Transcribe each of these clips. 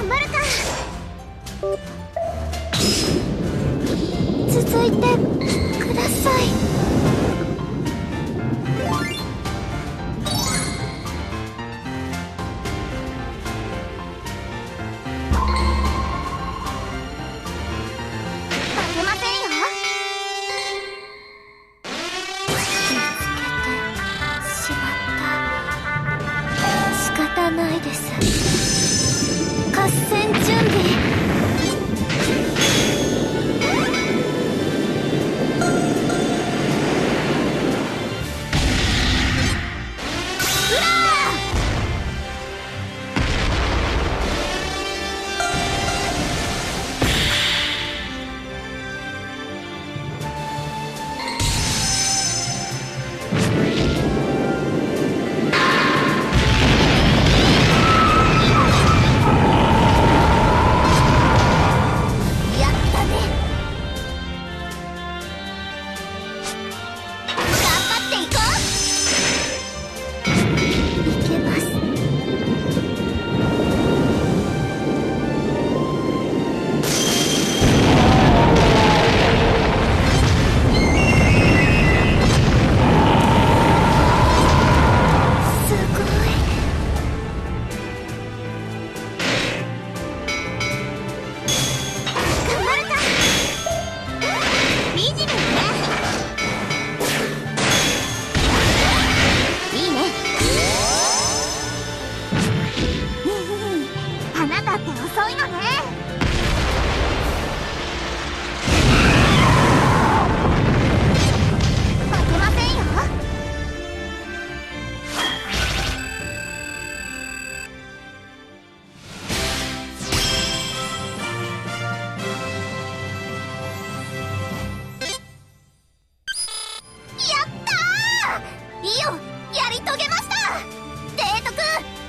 頑張るか。続いてください。ないです。合戦準備。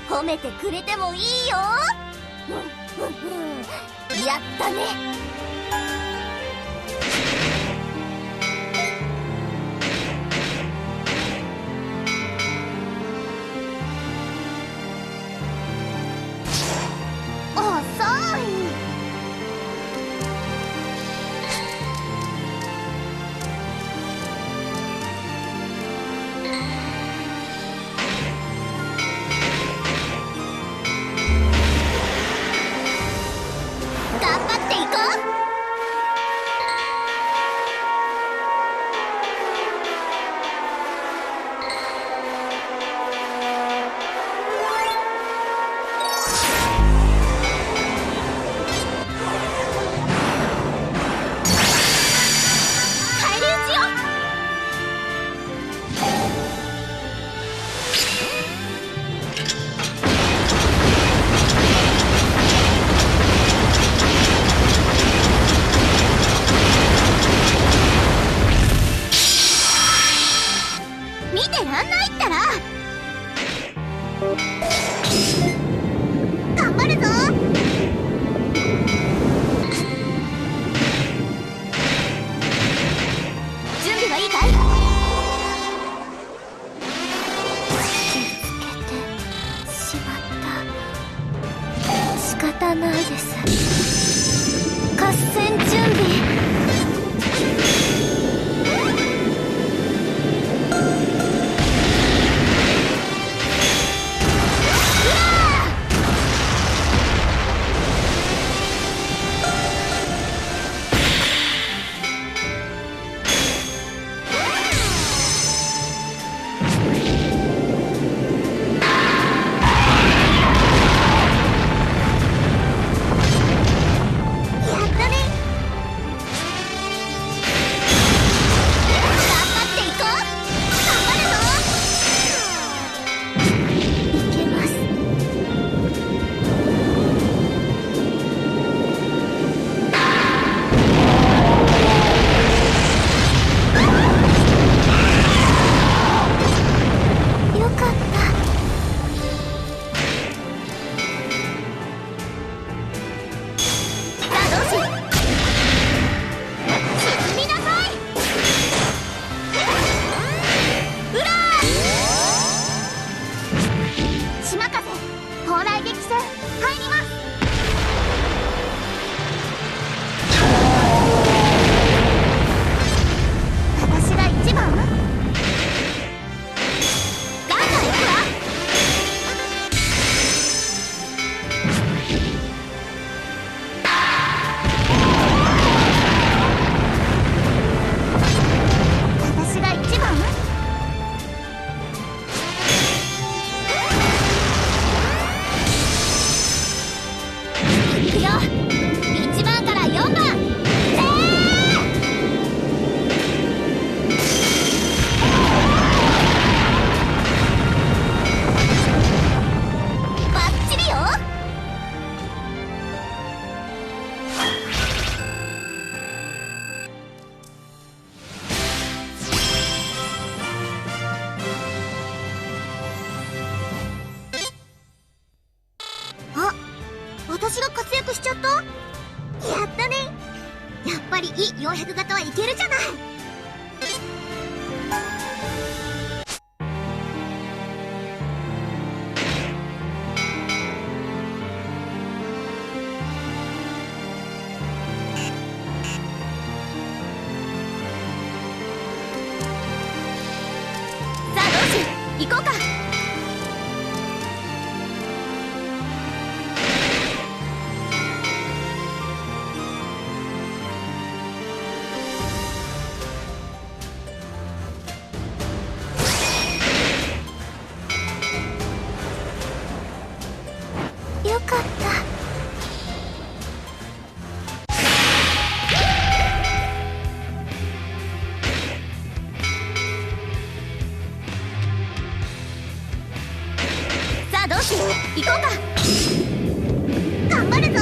褒めてくれてもいいよ。やったね。ないです。合戦準備。1番から4番バッチリよ。あ、私が活躍しちゃった。やったね。やっぱりE400型はいけるじゃない。さあどうしよう、行こうか。よかった。さあどうしよう、行こうか。頑張るぞ。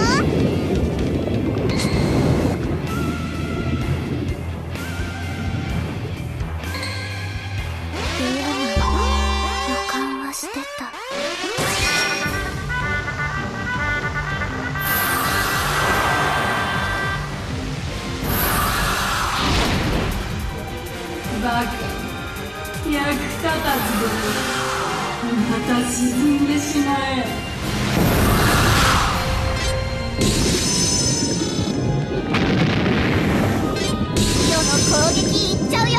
嫌な予感はしてた。バカ、役立たずども、また沈んでしまえ。世の攻撃いっちゃうよ。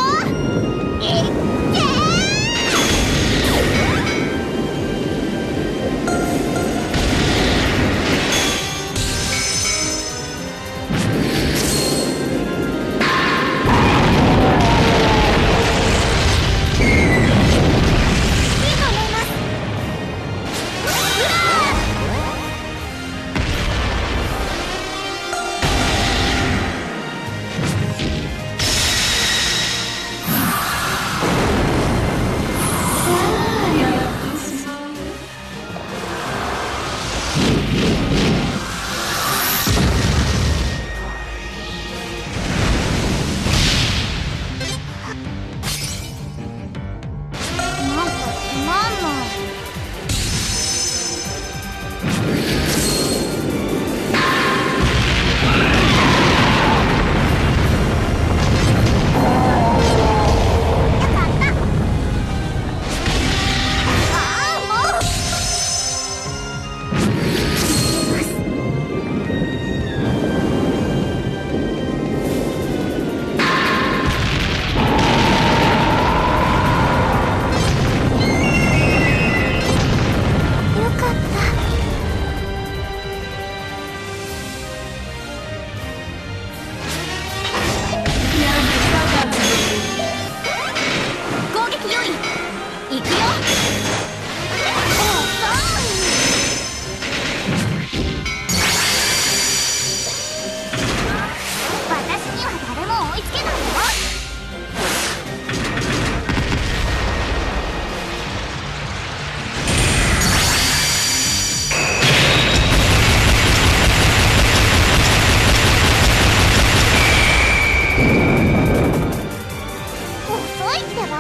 いっけー。遅いってば。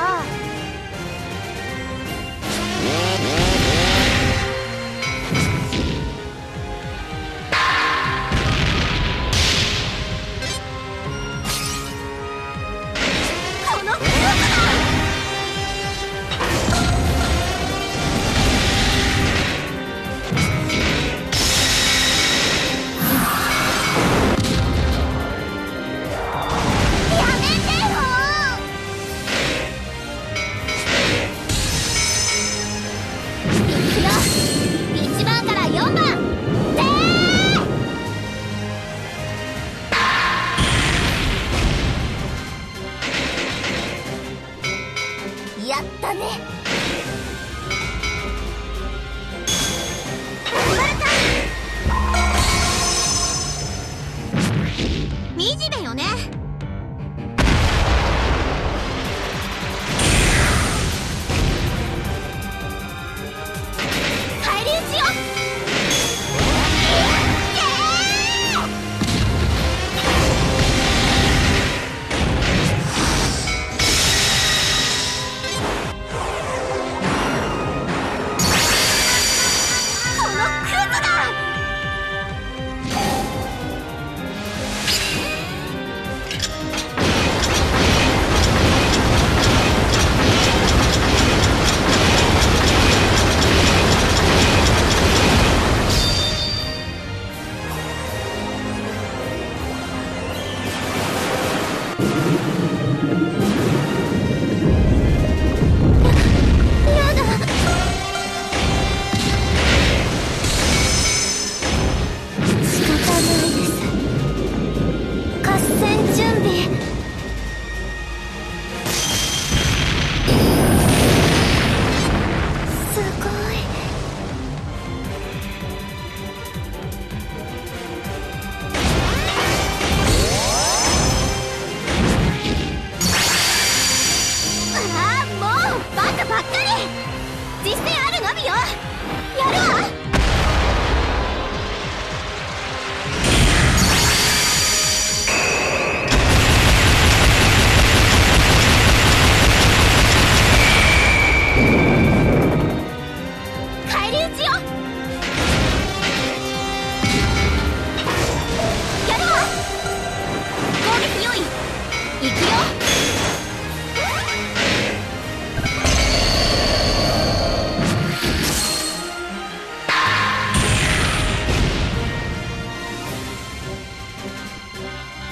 行くよ。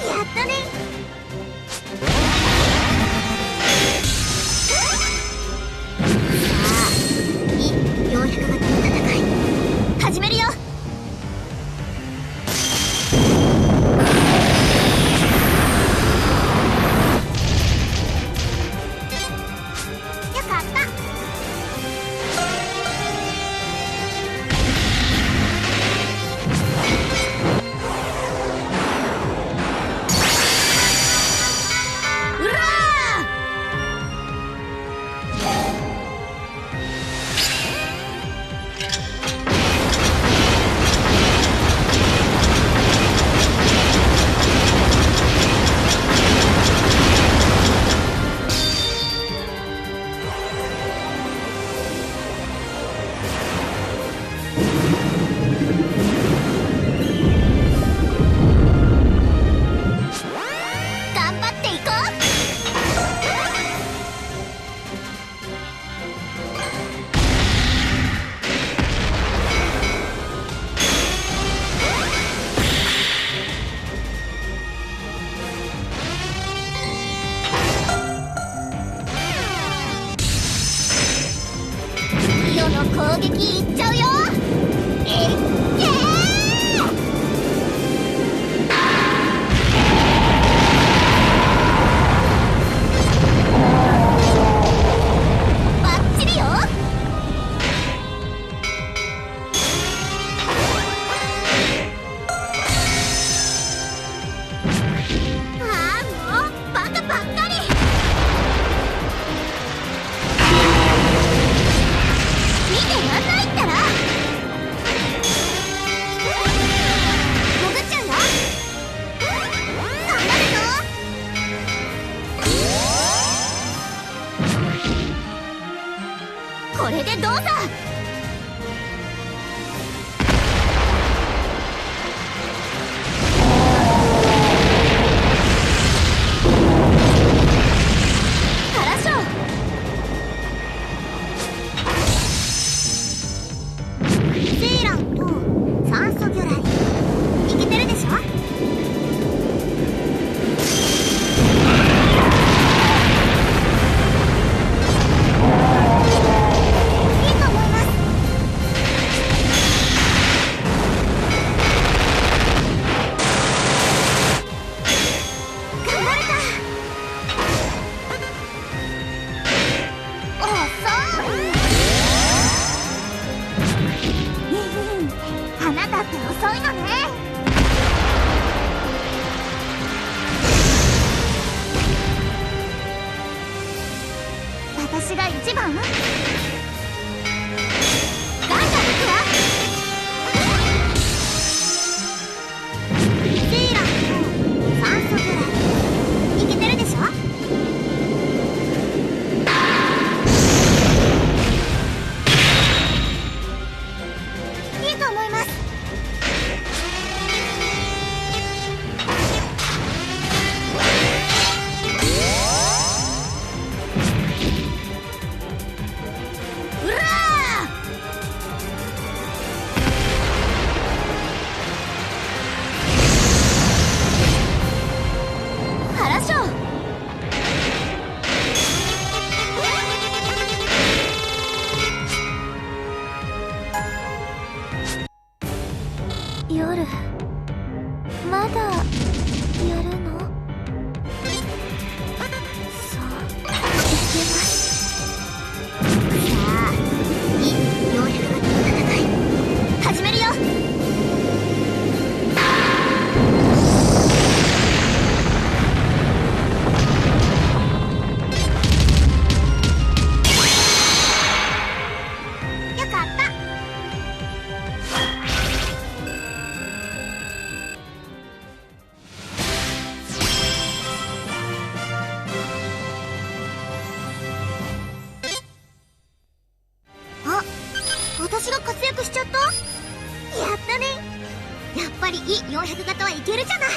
やったね。さあ、400型の戦い始めるよ。よかった。うら頑張っていこう。イオの攻撃いっちゃうよ。いっけー。バッチリよ。ああ、もうバカばっかり。見てやんないったら。潜っちゃうよ。頑張るぞ。これでどうだ。からしょ。セーランと酸素魚雷いけてるでしょ。いいと思います。頑張れた。遅い。あなたって遅いのね。私が一番？ガンガン行くわ。セーランと酸素魚雷いけてるでしょ。いいと思います。うらー。からしょ。夜まだやるの？そういけます。さあ、400型の戦い始めるよ。よかった。あ、私が活躍しちゃった。やったね。やっぱり E400 型はいけるじゃない。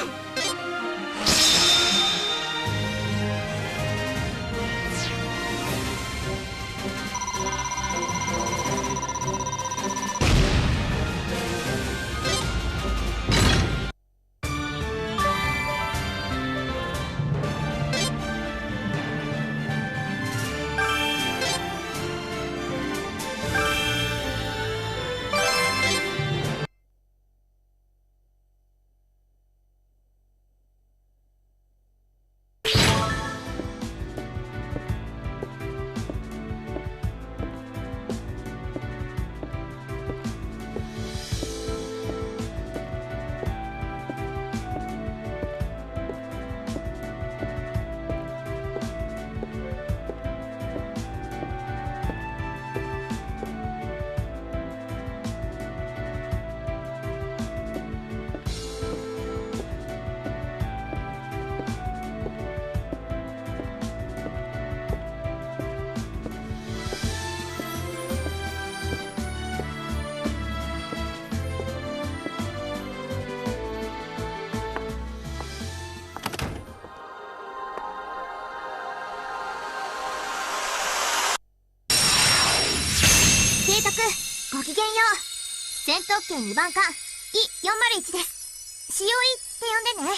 戦闘機2番艦 E401 です。使用Eって呼んでね。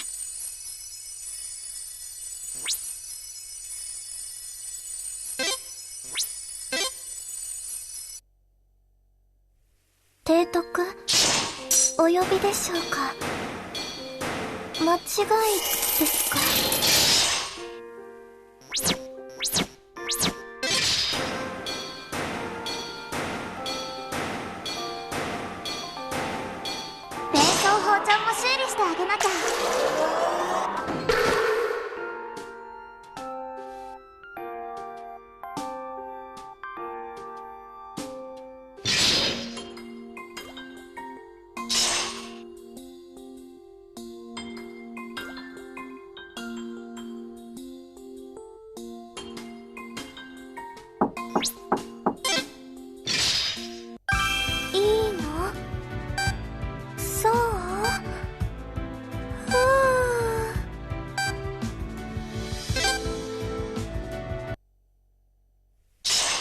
提督お呼びでしょうか。間違いですか。伝承包丁も修理してあげなきゃ。いいの？そう？ふう。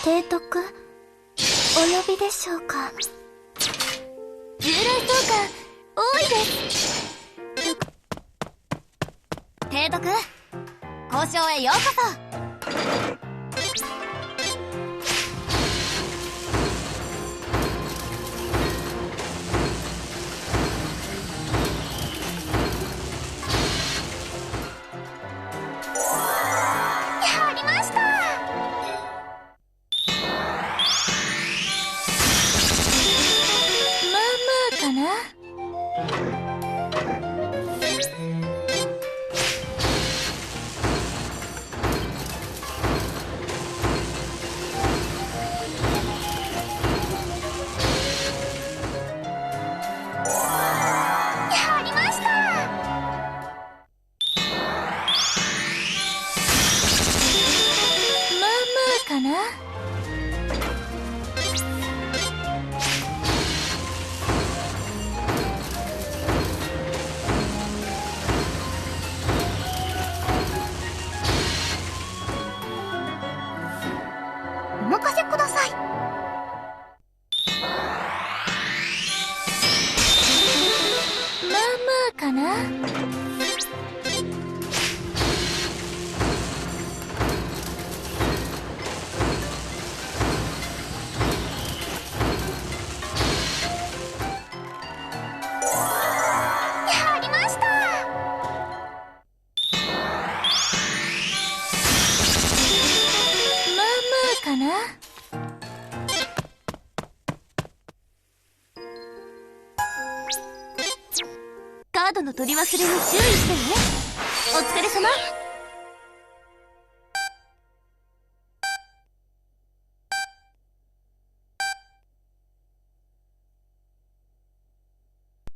提督お呼びでしょうか。従来総監多いです。提督交渉へようこそ。やりました。まあまあかな。やりました。まあまあかな。お任せください。まあまあかな。やりました。まあまあかな。カードの取り忘れに注意してね。お疲れ様。